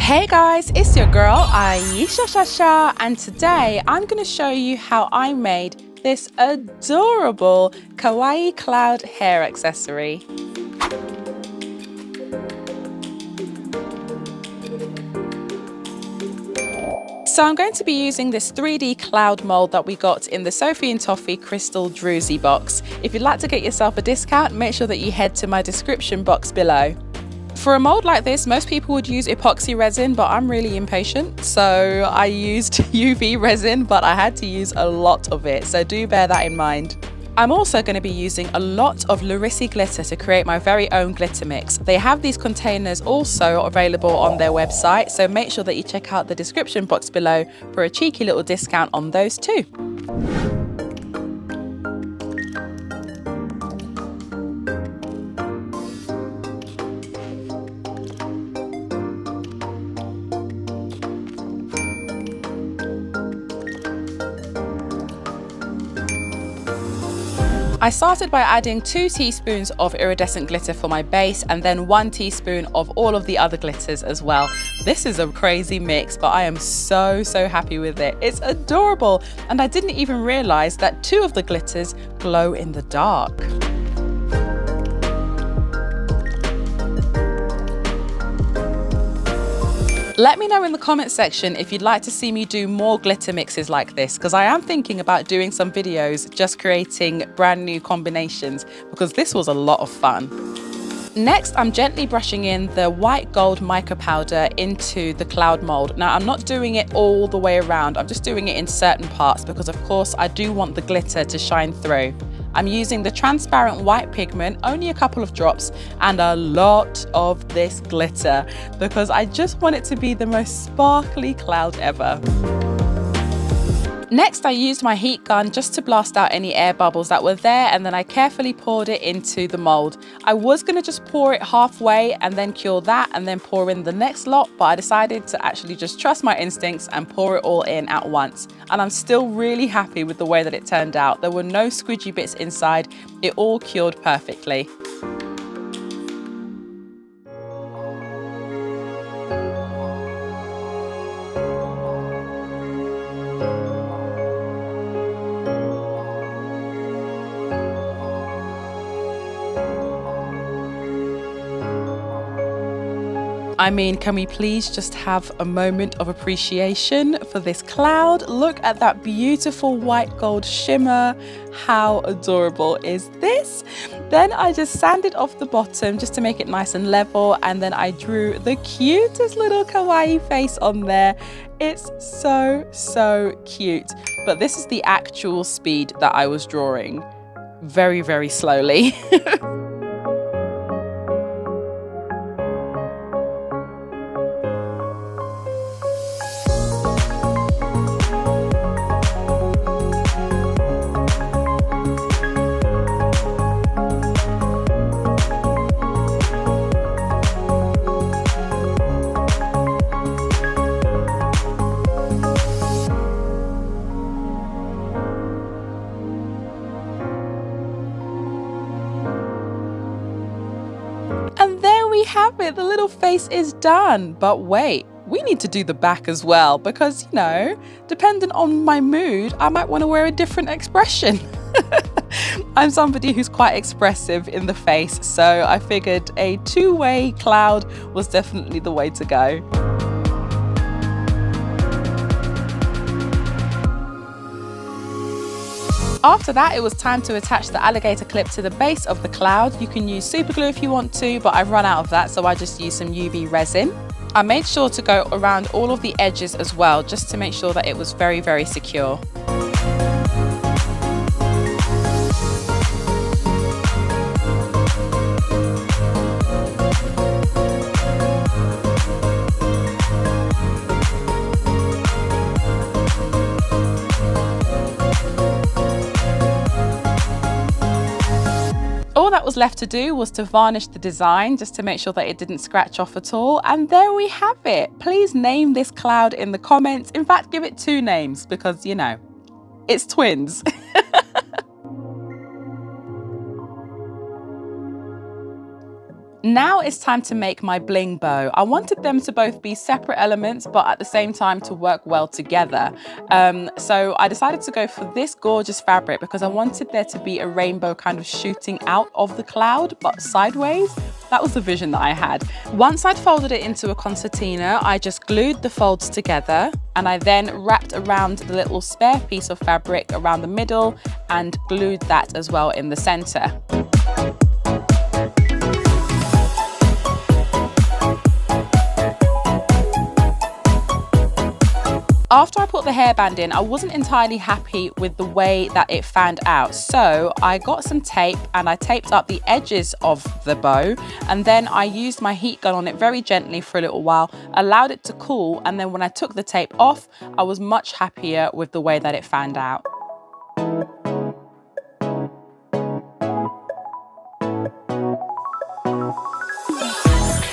Hey guys, it's your girl Ayesha, and today I'm going to show you how I made this adorable kawaii cloud hair accessory. So I'm going to be using this 3D cloud mold that we got in the Sophie and Toffee Crystal Druzy box. If you'd like to get yourself a discount, make sure that you head to my description box below. For a mold like this, most people would use epoxy resin, but I'm really impatient, so I used UV resin, but I had to use a lot of it, so do bear that in mind. I'm also going to be using a lot of Lurissi glitter to create my very own glitter mix. They have these containers also available on their website, so make sure that you check out the description box below for a cheeky little discount on those too. I started by adding 2 teaspoons of iridescent glitter for my base and then 1 teaspoon of all of the other glitters as well. This is a crazy mix, but I am so happy with it. It's adorable, and I didn't even realize that 2 of the glitters glow in the dark. Let me know in the comment section if you'd like to see me do more glitter mixes like this, because I am thinking about doing some videos just creating brand new combinations, because this was a lot of fun. Next, I'm gently brushing in the white gold mica powder into the cloud mold. Now, I'm not doing it all the way around, I'm just doing it in certain parts because of course I do want the glitter to shine through. I'm using the transparent white pigment, only a couple of drops, and a lot of this glitter because I just want it to be the most sparkly cloud ever. Next, I used my heat gun just to blast out any air bubbles that were there, and then I carefully poured it into the mold. I was going to just pour it halfway and then cure that and then pour in the next lot, but I decided to actually just trust my instincts and pour it all in at once. And I'm still really happy with the way that it turned out. There were no squidgy bits inside. It all cured perfectly. I mean, can we please just have a moment of appreciation for this cloud? Look at that beautiful white gold shimmer. How adorable is this? Then I just sanded off the bottom just to make it nice and level, and then I drew the cutest little kawaii face on there. It's so cute. But this is the actual speed that I was drawing. Very slowly. And there we have it, the little face is done. But wait, we need to do the back as well because, you know, depending on my mood, I might want to wear a different expression. I'm somebody who's quite expressive in the face, so I figured a two-way cloud was definitely the way to go. After that, it was time to attach the alligator clip to the base of the cloud. You can use super glue if you want to, but I've run out of that, so I just used some UV resin. I made sure to go around all of the edges as well, just to make sure that it was very secure. All that was left to do was to varnish the design just to make sure that it didn't scratch off at all. And there we have it. Please name this cloud in the comments. In fact, give it 2 names because, you know, it's twins. Now it's time to make my bling bow. I wanted them to both be separate elements, but at the same time to work well together. So I decided to go for this gorgeous fabric because I wanted there to be a rainbow kind of shooting out of the cloud, but sideways. That was the vision that I had. Once I'd folded it into a concertina, I just glued the folds together, and I then wrapped around the little spare piece of fabric around the middle and glued that as well in the center. After I put the hairband in, I wasn't entirely happy with the way that it fanned out. So I got some tape and I taped up the edges of the bow, and then I used my heat gun on it very gently for a little while, allowed it to cool, and then when I took the tape off, I was much happier with the way that it fanned out.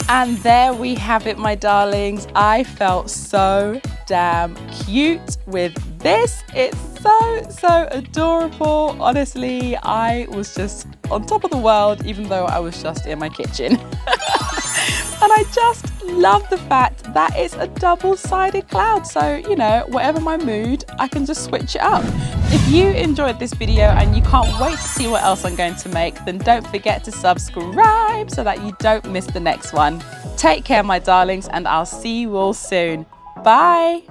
And there we have it, my darlings. I felt so damn cute with this. It's so adorable. Honestly, I was just on top of the world, even though I was just in my kitchen. And I just love the fact that it's a double-sided cloud. So, you know, whatever my mood, I can just switch it up. If you enjoyed this video and you can't wait to see what else I'm going to make, then don't forget to subscribe so that you don't miss the next one. Take care, my darlings, and I'll see you all soon. Bye.